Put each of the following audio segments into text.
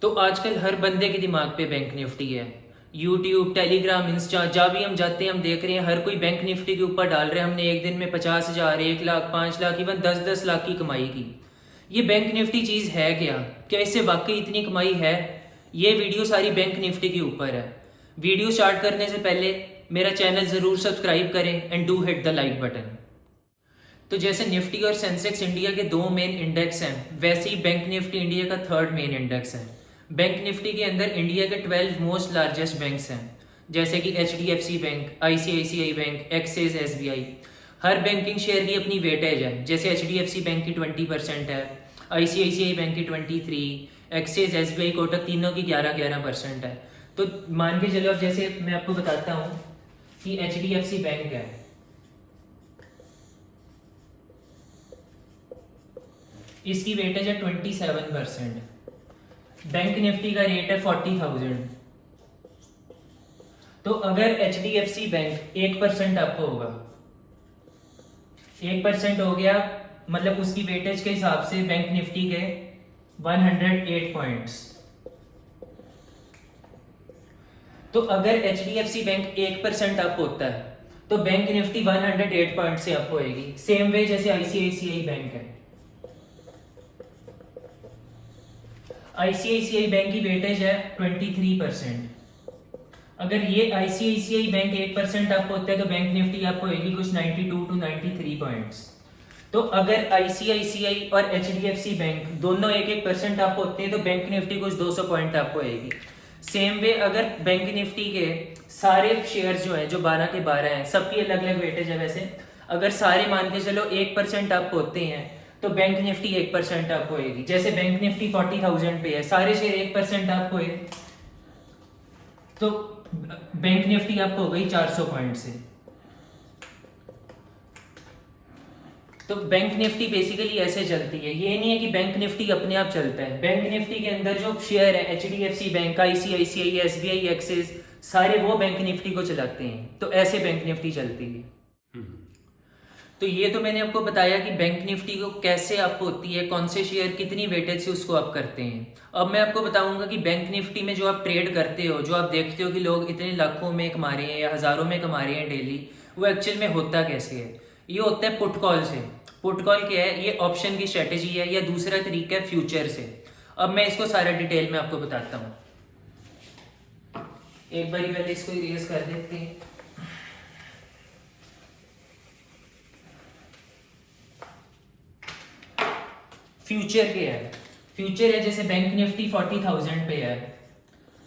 तो आजकल हर बंदे के दिमाग पे बैंक निफ्टी है। यूट्यूब, टेलीग्राम, इंस्टा, जहाँ भी हम जाते हैं हम देख रहे हैं हर कोई बैंक निफ्टी के ऊपर डाल रहे हैं हमने एक दिन में 50,000, 1 लाख, 5 लाख, इवन 10-10 लाख की कमाई की। ये बैंक निफ्टी चीज़ है क्या? क्या इससे वाकई इतनी कमाई है? ये वीडियो सारी बैंक निफ्टी के ऊपर है। वीडियो स्टार्ट करने से पहले मेरा चैनल ज़रूर सब्सक्राइब करें and do hit the like button. तो जैसे निफ्टी और सेंसेक्स इंडिया के दो मेन इंडेक्स हैं, वैसे ही बैंक निफ्टी इंडिया का थर्ड मेन इंडेक्स है। बैंक निफ्टी के अंदर इंडिया के 12 मोस्ट लार्जेस्ट बैंक्स हैं, जैसे कि HDFC bank, ICICI bank, axis, SBI। हर बैंकिंग शेयर की अपनी वेटेज है। जैसे HDFC बैंक की 20% है, ICICI बैंक की 23%, एक्सिस, SBI, कोटक तीनों की 11-11% है। तो मान के चलो, जैसे मैं आपको बताता हूँ कि HDFC बैंक है, इसकी वेटेज है 27%। बैंक निफ्टी का रेट है 40,000। तो अगर HDFC बैंक 1% अप होगा, 1% हो गया, मतलब उसकी वेटेज के हिसाब से बैंक निफ्टी के 108 पॉइंट्स। तो अगर HDFC बैंक 1% अप होता है तो बैंक निफ्टी 108 पॉइंट से अप होएगी। सेम वे जैसे ICICI बैंक है, ICICI बैंक की वेटेज है 23%। अगर ये ICICI बैंक 1% अप होता है तो बैंक निफ्टी अप होएगी कुछ 92 to 93 पॉइंट्स। तो अगर ICICI और HDFC बैंक दोनों 1-1% अप होते हैं तो बैंक निफ्टी कुछ 200 पॉइंट अप होएगी। सेम वे अगर बैंक निफ्टी के सारे शेयर जो हैं, जो 12 के 12 हैं, सबकी अलग अलग वेटेज है वैसे, अगर सारे मान के चलो 1% अप होते हैं तो बैंक निफ्टी 1% अप होएगी। जैसे बैंक निफ्टी 40,000 पे है, सारे शेयर 1% अप हुए तो बैंक निफ्टी अप हो गई 400 पॉइंट से। तो बैंक निफ्टी बेसिकली ऐसे चलती है। ये नहीं है कि बैंक निफ्टी अपने आप चलता है। बैंक निफ्टी के अंदर जो शेयर है, HDFC bank, ICICI, SBI, axis, सारे वो बैंक निफ्टी को चलाते हैं। तो ऐसे बैंक निफ्टी चलती है। तो ये तो मैंने आपको बताया कि बैंक निफ्टी को कैसे अप होती है, कौन से शेयर कितनी वेटेज से उसको अप करते हैं। अब मैं आपको बताऊंगा कि बैंक निफ्टी में जो आप ट्रेड करते हो, जो आप देखते हो कि लोग इतने लाखों में कमा रहे हैं या हज़ारों में कमा रहे हैं डेली, वो एक्चुअल में होता कैसे है। ये होता है पुट कॉल से। पुट कॉल क्या है? ये ऑप्शन की स्ट्रेटेजी है, या दूसरा तरीका है फ्यूचर से। अब मैं इसको सारा डिटेल में आपको बताता हूँ। एक बारी पहले इसको इरेज कर देते हैं। फ्यूचर क्या है? फ्यूचर है जैसे बैंक निफ्टी 40,000 पे है,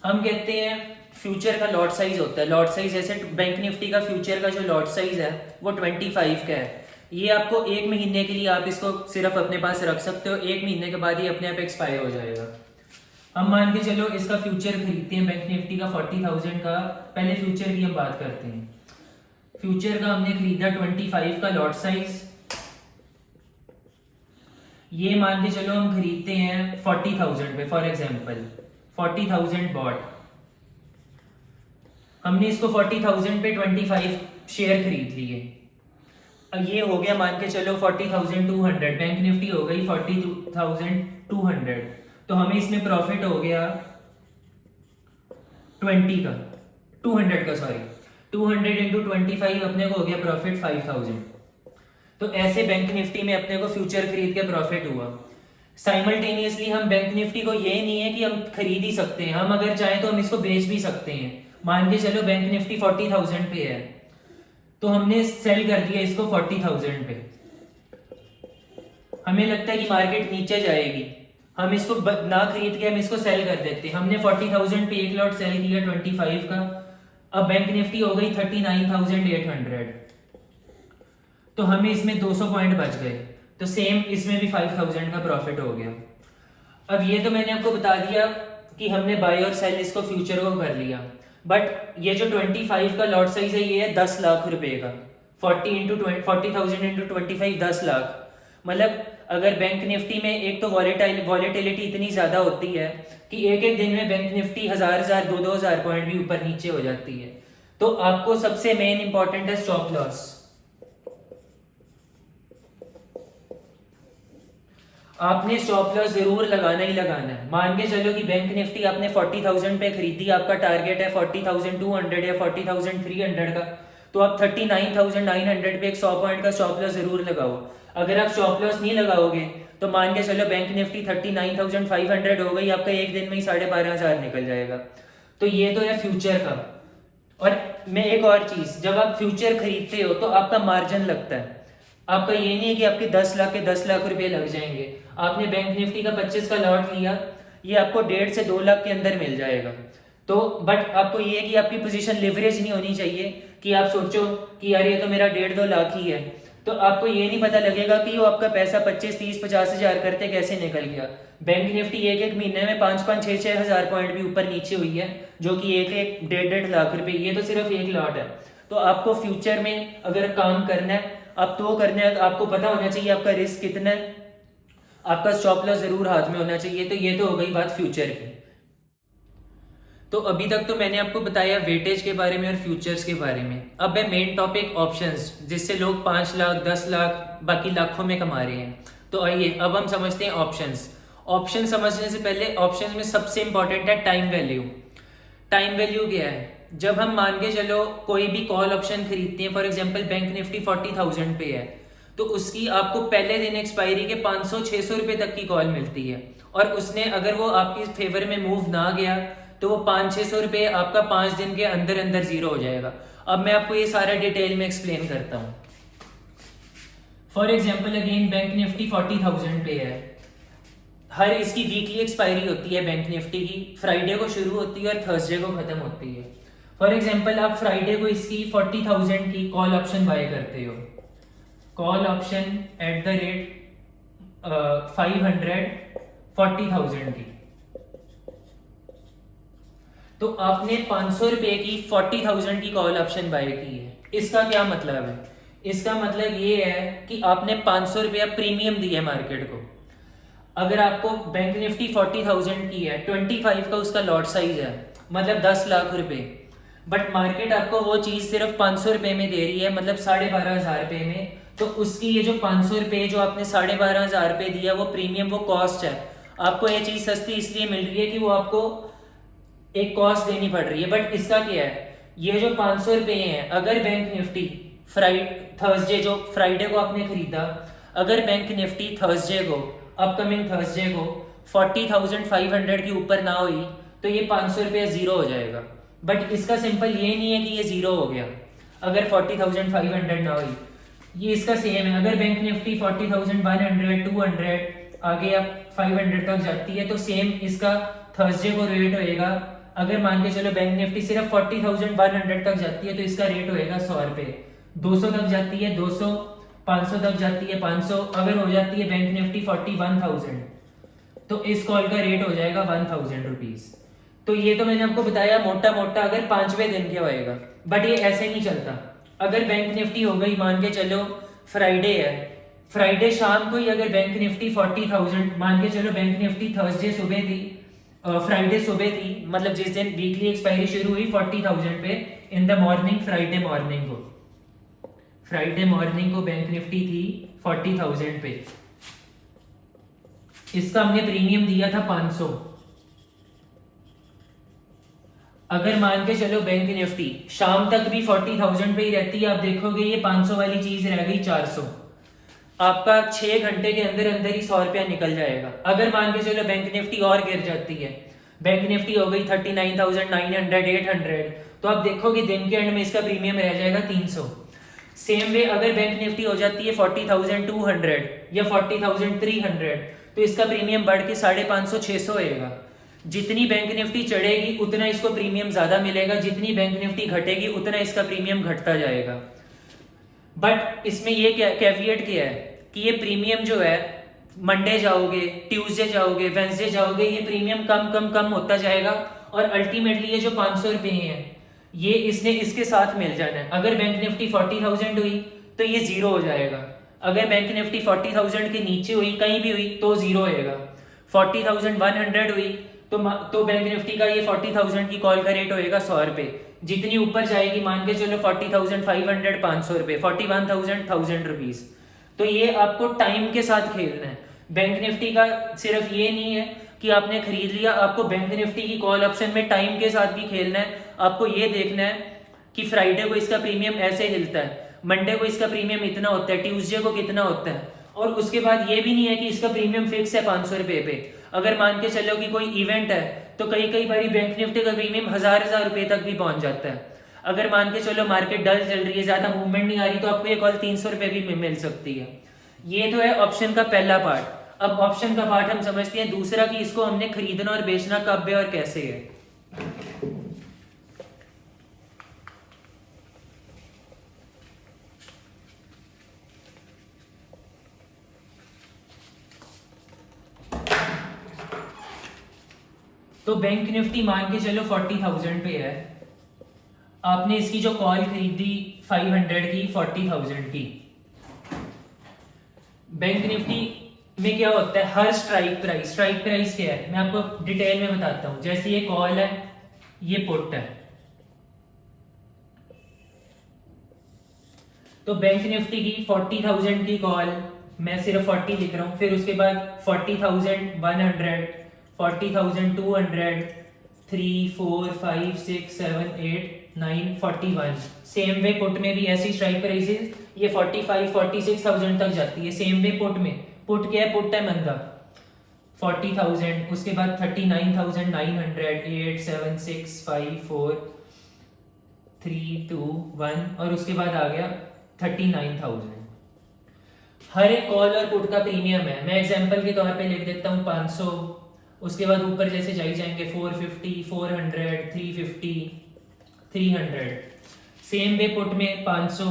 हम कहते हैं फ्यूचर का लॉट साइज होता है। लॉट साइज जैसे बैंक निफ्टी का फ्यूचर का जो लॉट साइज है वो 25 का है। ये आपको 1 महीने के लिए आप इसको सिर्फ अपने पास रख सकते हो। 1 महीने के बाद ये अपने आप एक्सपायर हो जाएगा। हम मान के चलो इसका फ्यूचर खरीदते हैं बैंक निफ्टी का 40,000 का। पहले फ्यूचर की हम बात करते हैं। फ्यूचर का हमने खरीदा 25 का लॉट साइज। ये मान के चलो हम खरीदते हैं 40,000 पे, फॉर एग्जांपल 40,000 बॉट। हमने इसको 40,000 पे 25 शेयर खरीद लिए। अब ये हो गया मान के चलो 40,200। बैंक निफ्टी हो गई 40,200। तो हमें इसमें प्रॉफिट हो गया 20 का, 200 का, सॉरी 200 इंटू 25 अपने को हो गया प्रॉफिट 5,000। तो ऐसे बैंक निफ्टी में अपने को फ्यूचर खरीद के प्रॉफिट हुआ। साइमल्टेनियसली हम बैंक निफ्टी को ये नहीं है कि हम खरीद ही सकते हैं, हम अगर चाहें तो हम इसको बेच भी सकते हैं। मान के चलो बैंक निफ्टी 40,000 पे है तो हमने सेल कर दिया इसको 40,000 पे। हमें लगता है कि मार्केट नीचे जाएगी, हम इसको ना खरीद के हम इसको सेल कर देते हैं। हमने 40,000 पे एक लॉट सेल किया 25 का। अब बैंक निफ्टी हो गई 39,800। तो हमें इसमें 200 पॉइंट बच गए। तो सेम इसमें भी 5,000 का प्रॉफिट हो गया। अब ये तो मैंने आपको बता दिया कि हमने बाय और सेल इसको फ्यूचर को कर लिया। बट ये जो 25 का लॉट साइज है ये है 10 लाख रुपए का। 40,000 इंटू 25 10 लाख। मतलब अगर बैंक निफ्टी में एक तो वॉलेटिलिटी इतनी ज्यादा होती है कि एक एक दिन में बैंक निफ्टी 1,000 2,000 पॉइंट भी ऊपर नीचे हो जाती है। तो आपको सबसे मेन इंपॉर्टेंट है स्टॉप लॉस। आपने स्टॉप लॉस जरूर लगाना ही लगाना है। मान के चलो कि बैंक निफ्टी आपने 40,000 पे खरीदी, आपका टारगेट है 40,200 या 40,300 का, तो आप 39,900 पे एक 100 पॉइंट का स्टॉप लॉस जरूर लगाओ। अगर आप स्टॉप लॉस नहीं लगाओगे तो मान के चलो बैंक निफ्टी 39,500 हो गई, आपका एक दिन में ही 12,500 निकल जाएगा। तो ये तो है फ्यूचर का। और मैं एक और चीज, जब आप फ्यूचर खरीदते हो तो आपका मार्जिन लगता है। आपका ये नहीं है कि आपके 10 लाख के 10 लाख रुपए लग जाएंगे। आपने बैंक निफ्टी का 25 का लॉट लिया, ये आपको 1.5 से 2 लाख के अंदर मिल जाएगा। तो बट आपको ये है कि आपकी पोजीशन लिवरेज नहीं होनी चाहिए कि आप सोचो कि यार ये तो मेरा 1.5-2 लाख ही है, तो आपको ये नहीं पता लगेगा कि वो आपका पैसा 25, 30, 50 हजार करते कैसे निकल गया। बैंक निफ्टी एक एक महीने में 5-5, 6-6 हजार पॉइंट भी ऊपर नीचे हुई है, जो कि एक एक 1.5-1.5 लाख रुपए, ये तो सिर्फ एक लॉट है। तो आपको फ्यूचर में अगर काम करना है, अब तो करना है, आपको पता होना चाहिए आपका रिस्क कितना है, आपका स्टॉप लॉस जरूर हाथ में होना चाहिए। तो ये तो हो गई बात फ्यूचर की। तो अभी तक तो मैंने आपको बताया वेटेज के बारे में और फ्यूचर्स के बारे में। अब है मेन टॉपिक ऑप्शंस, जिससे लोग 5 लाख 10 लाख बाकी लाखों में कमा रहे हैं। तो आइए अब हम समझते हैं ऑप्शंस। ऑप्शन समझने से पहले ऑप्शंस में सबसे इंपॉर्टेंट है टाइम वैल्यू। टाइम वैल्यू क्या है? जब हम मान के चलो कोई भी कॉल ऑप्शन खरीदते हैं, फॉर एग्जांपल बैंक निफ्टी 40,000 पे है, तो उसकी आपको पहले दिन एक्सपायरी के 500-600 रुपए तक की कॉल मिलती है, और उसने अगर वो आपकी फेवर में मूव ना गया तो वो 500-600 रुपए आपका 5 दिन के अंदर अंदर जीरो हो जाएगा। अब मैं आपको ये सारा डिटेल में एक्सप्लेन करता हूँ। For example again bank Nifty 40,000 पे है, हर इसकी वीकली एक्सपायरी होती है बैंक निफ्टी की, फ्राइडे को शुरू होती है और थर्सडे को खत्म होती है। फॉर एग्जाम्पल आप फ्राइडे को इसकी 40,000 की कॉल ऑप्शन बाय करते हो, call option at the rate 500 40,000 की, तो आपने 500 रुपए की 40,000 की कॉल ऑप्शन बाय की है। इसका क्या मतलब है? इसका मतलब ये है कि आपने 500 रुपया प्रीमियम दिया मार्केट को। अगर आपको बैंक निफ्टी 40,000 की है, 25 का उसका लॉट साइज है, मतलब 10 लाख रुपए, बट मार्केट आपको वो चीज सिर्फ 500 रुपए में दे रही है, मतलब 12,500 रुपए में। तो उसकी ये जो 500 रुपए जो आपने 12,500 रुपए दिया, वो प्रीमियम, वो कॉस्ट है। आपको ये चीज सस्ती इसलिए मिल रही है कि वो आपको एक कॉस्ट देनी पड़ रही है। बट इसका क्या है, ये जो 500 रुपए हैं, अगर बैंक निफ्टी फ्राइडे को आपने खरीदा, अगर बैंक निफ्टी थर्सडे को, अपकमिंग थर्सडे को 40,500 के ऊपर ना हुई, तो ये 500 रुपया जीरो हो जाएगा। बट इसका सिंपल ये नहीं है कि ये जीरो हो गया अगर 40,500 ना हुई, ये इसका सेम है। अगर बैंक निफ्टी 40,100 200 आगे आप 500 तक जाती है, तो सेम इसका थर्सडे को रेट होएगा। अगर मान के चलो बैंक निफ्टी सिर्फ 40,100 तक जाती है, तो इसका रेट होएगा 100 रुपए। 200 तक जाती है 200, 500 तक जाती है 500, अगर हो जाती है बैंक निफ्टी 41,000, तो इस कॉल का रेट हो जाएगा 1,000 रुपीज। तो ये तो मैंने आपको बताया मोटा मोटा अगर 5वें दिन क्या होएगा, बट ये ऐसे नहीं चलता। अगर बैंक निफ्टी हो गई, मान के चलो फ्राइडे है, फ्राइडे शाम को ही अगर बैंक निफ्टी 40,000, मान के चलो बैंक निफ्टी थर्सडे सुबह थी, फ्राइडे सुबह थी, मतलब जिस दिन वीकली एक्सपायरी शुरू हुई 40,000 पे in the morning, Friday morning को बैंक निफ्टी थी 40,000 पे, इसका हमने प्रीमियम दिया था 500। अगर मान के चलो बैंक निफ्टी शाम तक भी 40,000 पे ही रहती है, आप देखोगे ये 500 वाली चीज रह गई 400, आपका 6 घंटे के अंदर अंदर ही 100 रुपया निकल जाएगा। अगर मान के चलो बैंक निफ्टी और गिर जाती है, बैंक निफ्टी हो गई 39,900 800, तो आप देखोगे दिन के एंड में इसका प्रीमियम रह जाएगा 300। सेम वे अगर बैंक निफ्टी हो जाती है 40,200 या 40,300, तो इसका प्रीमियम बढ़ के 550-600 होएगा। जितनी बैंक निफ्टी चढ़ेगी उतना इसको प्रीमियम ज्यादा मिलेगा, जितनी बैंक निफ्टी घटेगी उतना इसका प्रीमियम घटता जाएगा। बट इसमें ये कैविएट क्या है कि ये प्रीमियम जो है, मंडे जाओगे, ट्यूसडे जाओगे, वेंसडे जाओगे, ये प्रीमियम कम कम कम होता जाएगा, और अल्टीमेटली ये जो 500 रुपए हैं ये इसने इसके साथ मिल जाना है। अगर बैंक निफ्टी 40,000 हुई तो ये जीरो हो जाएगा, अगर बैंक निफ्टी 40,000 के नीचे हुई, कहीं भी हुई, तो जीरो होएगा। 40,100 हुई तो बैंक निफ्टी का ये 40,000 की कॉल का रेट होएगा 100 रुपए। जितनी ऊपर जाएगी, मान के चलो 40,500 500 रुपए, 41,000 1000 रुपीज। तो ये आपको टाइम के साथ खेलना है। बैंक निफ्टी का सिर्फ ये नहीं है कि आपने खरीद लिया, आपको बैंक निफ्टी की कॉल ऑप्शन में टाइम के साथ भी खेलना है। आपको ये देखना है कि फ्राइडे को इसका प्रीमियम ऐसे हिलता है, मंडे को इसका प्रीमियम इतना होता है, ट्यूसडे को कितना होता है। और उसके बाद ये भी नहीं है कि इसका प्रीमियम फिक्स है 500 रुपये पे। अगर मान के चलो कि कोई इवेंट है तो कई कई बारी बैंक निफ्टी का प्रीमियम हजार रुपये तक भी पहुंच जाता है। अगर मान के चलो मार्केट डल चल रही है, ज्यादा मूवमेंट नहीं आ रही, तो आपको ये कॉल 300 रुपये भी मिल सकती है। ये तो है ऑप्शन का पहला पार्ट। अब ऑप्शन का पार्ट हम समझते हैं दूसरा, कि इसको हमने खरीदना और बेचना कब है और कैसे है। तो बैंक निफ्टी मान के चलो 40,000 पे है, आपने इसकी जो कॉल खरीदी 500 की 40,000 की। बैंक निफ्टी में क्या होता है, हर स्ट्राइक प्राइस क्या है मैं आपको डिटेल में बताता हूं। जैसे ये कॉल है, ये पुट है, तो बैंक निफ्टी की 40,000 की कॉल मैं सिर्फ 40 लिख रहा हूं, फिर उसके बाद 40,100, 40,200, 3, 4, 5, 6, 7, 8, 9, 41। सेम वे पुट में भी ऐसी स्ट्राइक प्राइसेस ये 45, 46,000 तक जाती है। सेम वे पुट में, पुट क्या है, पुट है मंदा 40,000, उसके बाद 39,900, 8, 7, 6, 5, 4, 3, 2, 1 और उसके बाद आ गया 39,000। हर एक कॉल और पुट का प्रीमियम है। मैं एग्जांपल के तौर पे लिख देता हूँ 500, उसके बाद ऊपर जैसे जाएंगे 450, 400, 350, 300। सेम वे पुट में 500,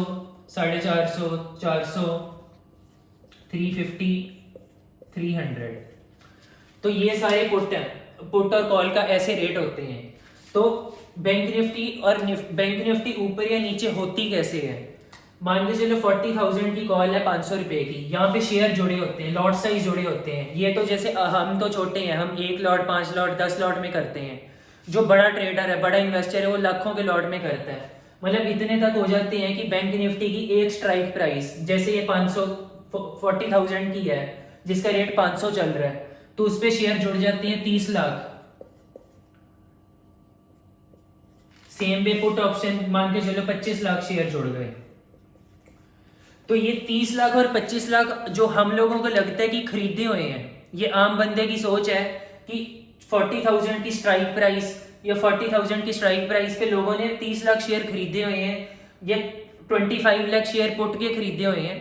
450, 400, 350, 300। तो ये सारे पुट हैं, पुट और कॉल का ऐसे रेट होते हैं। तो बैंक निफ्टी और बैंक निफ्टी ऊपर या नीचे होती कैसे है, मान के चलो 40,000 की कॉल है 500 रुपए की, यहाँ पे शेयर जुड़े होते हैं, लॉट साइज जुड़े होते हैं। ये तो जैसे हम तो छोटे हैं, हम 1 लॉट, 5 लॉट, 10 लॉट में करते हैं। जो बड़ा ट्रेडर है, बड़ा इन्वेस्टर है, वो लाखों के लॉट में करता है। मतलब इतने तक हो जाते हैं कि बैंक निफ्टी की एक स्ट्राइक प्राइस, जैसे ये 500 40,000 की है जिसका रेट 500 चल रहा है, तो उस पे शेयर जुड़ जाते हैं 30 lakh. Same way put option मान के चलो 25 लाख शेयर जुड़ गए। तो ये 30 लाख और 25 लाख जो हम लोगों को लगता है कि खरीदे हुए हैं, ये आम बंदे की सोच है कि 40,000 की स्ट्राइक प्राइस या 40,000 की स्ट्राइक प्राइस पे लोगों ने 30 लाख शेयर खरीदे हुए हैं या 25 लाख शेयर पुट के खरीदे हुए हैं।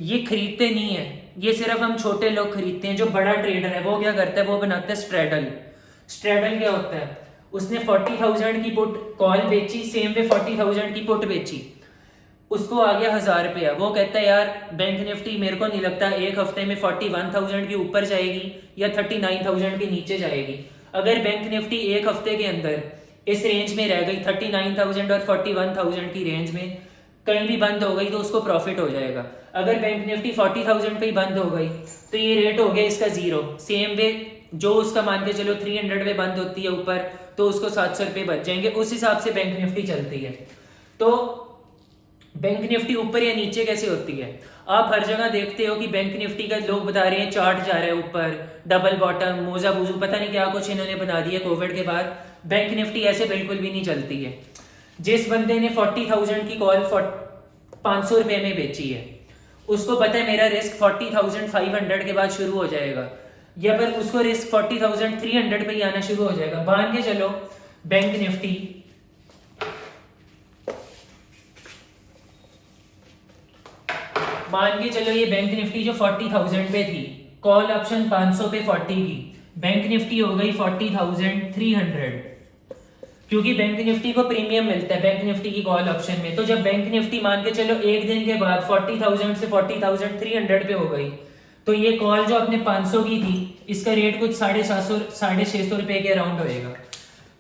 ये खरीदते नहीं है, ये सिर्फ हम छोटे लोग खरीदते हैं। जो बड़ा ट्रेडर है वो क्या करता है, वो बनाता है स्ट्रेडल। स्ट्रेडल क्या होता है, उसने 40,000 की पुट कॉल बेची, सेम पे 40,000 की पुट बेची, उसको आ गया 1,000 रुपया। वो कहता है यार बैंक निफ्टी मेरे को नहीं लगता एक हफ्ते में 41,000 के ऊपर जाएगी या 39,000 के नीचे जाएगी। अगर बैंक निफ्टी एक हफ्ते के अंदर इस रेंज में रह गई 39,000 और 41,000 की रेंज में, कहीं भी बंद हो गई तो उसको प्रॉफिट हो जाएगा। अगर बैंक निफ्टी 40,000 पे ही बंद हो गई तो ये रेट हो गया इसका 0। सेम वे जो उसका मान के चलो 300 पे बंद होती है ऊपर, तो उसको 700 रुपये बच जाएंगे। उस हिसाब से बैंक निफ्टी चलती है। तो बैंक निफ्टी ऊपर या नीचे कैसे होती है, आप हर जगह देखते हो कि बैंक निफ्टी का लोग बता रहे हैं चार्ट जा रहा है ऊपर, डबल बॉटम, मोजा बूजू, पता नहीं क्या कुछ इन्होंने बना दिया कोविड के बाद। बैंक निफ्टी ऐसे बिल्कुल भी नहीं चलती है। जिस बंदे ने 40,000 की कॉल 500 रुपये में बेची है, उसको पता है मेरा रिस्क 40,500 के बाद शुरू हो जाएगा, या फिर उसको रिस्क 40,300 पे ही आना शुरू हो जाएगा। मान के चलो बैंक निफ्टी मान के चलो ये बैंक निफ्टी जो 40,000 पे थी, कॉल ऑप्शन 500 पे 40 की, बैंक निफ्टी हो गई 40,300, क्योंकि बैंक निफ्टी को प्रीमियम मिलता है बैंक निफ्टी की कॉल ऑप्शन में। तो जब बैंक निफ्टी मान के चलो एक दिन के बाद 40,000 से 40,300 पे हो गई, तो ये कॉल जो अपने 500 की थी, इसका रेट कुछ 750 650 रुपए के अराउंड होएगा।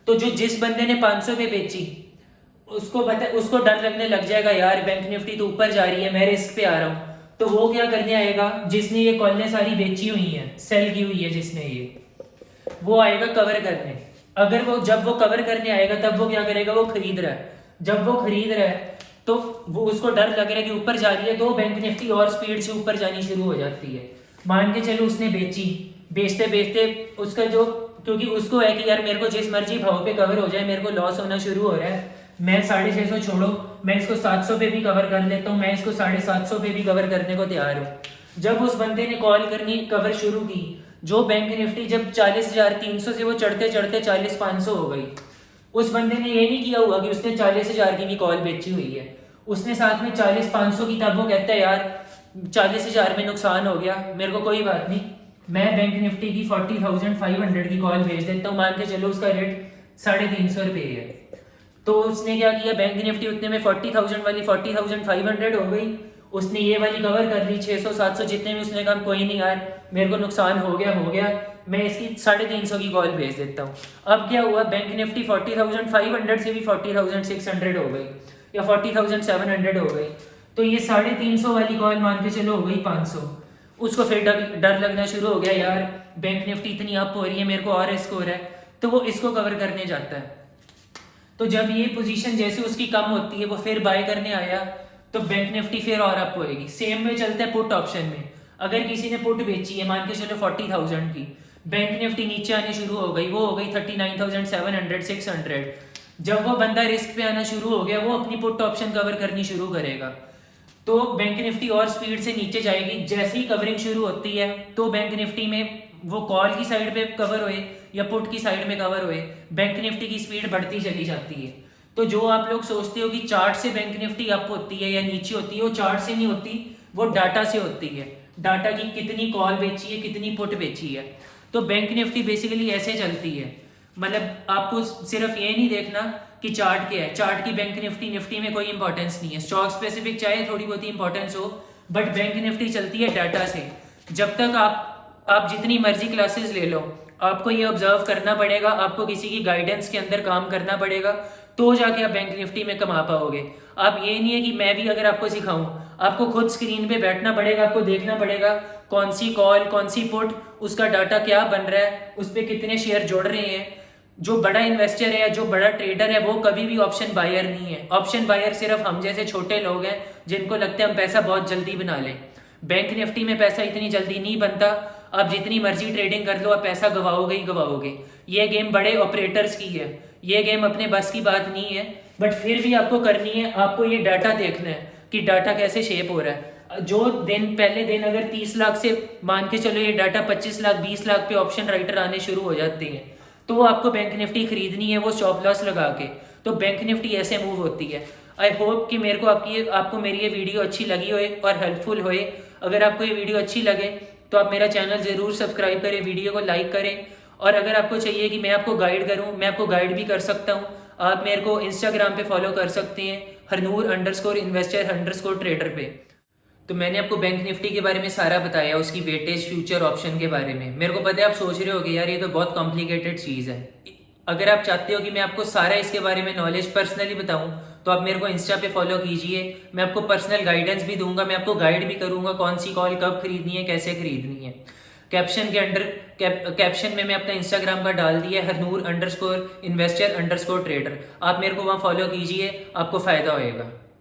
तो जो जिस बंदे ने 500 पे बेची, उसको डर लगने लग जाएगा यार बैंक निफ्टी तो ऊपर जा रही है, मैं रिस्क पे आ रहा हूँ। तो वो क्या करने आएगा, जिसने ये कॉलें सारी बेची हुई हैं, सेल की हुई है जिसने, ये वो आएगा कवर करने। अगर वो जब वो कवर करने आएगा तब वो क्या करेगा, वो खरीद रहा है। जब वो खरीद रहा है तो वो उसको डर लग रहा है कि ऊपर जा रही है, तो बैंक निफ्टी और स्पीड से ऊपर जानी शुरू हो जाती है। मान के चलो उसने बेची, बेचते बेचते उसका जो, क्योंकि उसको है कि यार मेरे को जिस मर्जी भाव पे कवर हो जाए, मेरे को लॉस होना शुरू हो रहा है, मैं 650 छोड़ो, मैं इसको 700 पे भी कवर कर लेता हूँ, मैं इसको 750 पे भी कवर करने को तैयार हूँ। जब उस बंदे ने कॉल करनी कवर शुरू की, जो बैंक निफ्टी जब 40,300 से वो चढ़ते चढ़ते 40,500 हो गई, उस बंदे ने ये नहीं किया हुआ कि उसने 40,000 की भी कॉल बेची हुई है, उसने साथ में 40,500 की, तब वो कहता है यार 40,000 में नुकसान हो गया, मेरे को कोई बात नहीं, मैं बैंक निफ्टी की 40,500 की कॉल भेज देता हूँ, मान के चलो उसका रेट 350 रुपये है। तो उसने क्या किया, बैंक निफ्टी उतने में 40,000 वाली 40,500 हो गई, उसने ये वाली कवर कर ली 600-700 जितने में, उसने कहा कोई नहीं यार मेरे को नुकसान हो गया, मैं इसकी 350 की कॉल भेज देता हूँ। अब क्या हुआ, बैंक निफ्टी 40,500 से भी 40,600 हो गई या 40,700 हो गई, तो ये 350 वाली कॉल मान के चलो हो गई 500। उसको फिर डर लगना शुरू हो गया, यार बैंक निफ्टी इतनी अप हो रही है, मेरे को और रिस्क हो रहा है, तो वो इसको कवर करने जाता है। तो जब ये पोजीशन जैसे उसकी कम होती है, वो फिर बाय करने आया, तो बैंक निफ्टी फिर और अप होएगी। सेम में चलता है पुट ऑप्शन में, अगर किसी ने पुट बेची है मान के चलो 40,000 की, बैंक निफ्टी नीचे आने शुरू हो गई, वो हो गई 39,700 600, जब वो बंदा रिस्क पे आना शुरू हो गया, वो अपनी पुट ऑप्शन कवर करनी शुरू करेगा, तो बैंक निफ्टी और स्पीड से नीचे जाएगी। जैसे ही कवरिंग शुरू होती है, तो बैंक निफ्टी में वो कॉल की साइड पे कवर होए या पुट की साइड में कवर होए, बैंक निफ्टी की स्पीड बढ़ती चली जाती है। तो जो आप लोग सोचते हो कि चार्ट से बैंक निफ्टी अप होती है या नीचे होती है, वो चार्ट से नहीं होती, वो डाटा से होती है। डाटा की कितनी कॉल बेची है, कितनी पुट बेची है। तो बैंक निफ्टी बेसिकली ऐसे चलती है, मतलब आपको सिर्फ ये नहीं देखना कि चार्ट क्या है, चार्ट की बैंक निफ्टी में कोई इंपॉर्टेंस नहीं है, स्टॉक स्पेसिफिक चाहे थोड़ी बहुत इंपॉर्टेंस हो, बट बैंक निफ्टी चलती है डाटा से। जब तक आप जितनी मर्जी क्लासेस ले लो, आपको ये ऑब्जर्व करना पड़ेगा, आपको किसी की गाइडेंस के अंदर काम करना पड़ेगा, तो जाके आप बैंक निफ्टी में कमा पाओगे। आप ये नहीं है कि मैं भी अगर आपको सिखाऊं, आपको खुद स्क्रीन पे बैठना पड़ेगा, आपको देखना पड़ेगा कौन सी कॉल कौन सी पुट, उसका डाटा क्या बन रहा है, उस पर कितने शेयर जुड़ रहे हैं। जो बड़ा इन्वेस्टर है, जो बड़ा ट्रेडर है, वो कभी भी ऑप्शन बायर नहीं है। ऑप्शन बायर सिर्फ हम जैसे छोटे लोग हैं जिनको लगता है हम पैसा बहुत जल्दी बना लें। बैंक निफ्टी में पैसा इतनी जल्दी नहीं बनता, आप जितनी मर्जी ट्रेडिंग कर लो, आप पैसा गवाओगे ही गवाओगे। ये गेम बड़े ऑपरेटर्स की है, ये गेम अपने बस की बात नहीं है, बट फिर भी आपको करनी है। आपको ये डाटा देखना है कि डाटा कैसे शेप हो रहा है। जो दिन पहले दिन अगर 30 लाख से मान के चलो ये डाटा 25 लाख 20 लाख पे ऑप्शन राइटर आने शुरू हो जाते हैं, तो आपको बैंक निफ्टी खरीदनी है वो स्टॉप लॉस लगा के। तो बैंक निफ्टी ऐसे मूव होती है। आई होप कि मेरे को आपको मेरी ये वीडियो अच्छी लगी होए और हेल्पफुल होए। अगर आपको ये वीडियो अच्छी लगे तो आप मेरा चैनल ज़रूर सब्सक्राइब करें, वीडियो को लाइक करें, और अगर आपको चाहिए कि मैं आपको गाइड करूं, मैं आपको गाइड भी कर सकता हूं। आप मेरे को इंस्टाग्राम पे फॉलो कर सकते हैं, हरनूर_इन्वेस्टर_ट्रेडर पे। तो मैंने आपको बैंक निफ्टी के बारे में सारा बताया, उसकी वेटेज फ्यूचर ऑप्शन के बारे में। मेरे को पता है आप सोच रहे होगे यार ये तो बहुत कॉम्प्लिकेटेड चीज़ है। अगर आप चाहते हो कि मैं आपको सारा इसके बारे में नॉलेज पर्सनली बताऊं, तो आप मेरे को इंस्टा पे फॉलो कीजिए। मैं आपको पर्सनल गाइडेंस भी दूंगा, मैं आपको गाइड भी करूंगा कौन सी कॉल कब खरीदनी है, कैसे खरीदनी है। कैप्शन के अंडर कैप्शन में मैं अपना इंस्टाग्राम का डाल दिया, हरनूर_इन्वेस्टर_ट्रेडर। आप मेरे को वहाँ फॉलो कीजिए, आपको फ़ायदा होएगा।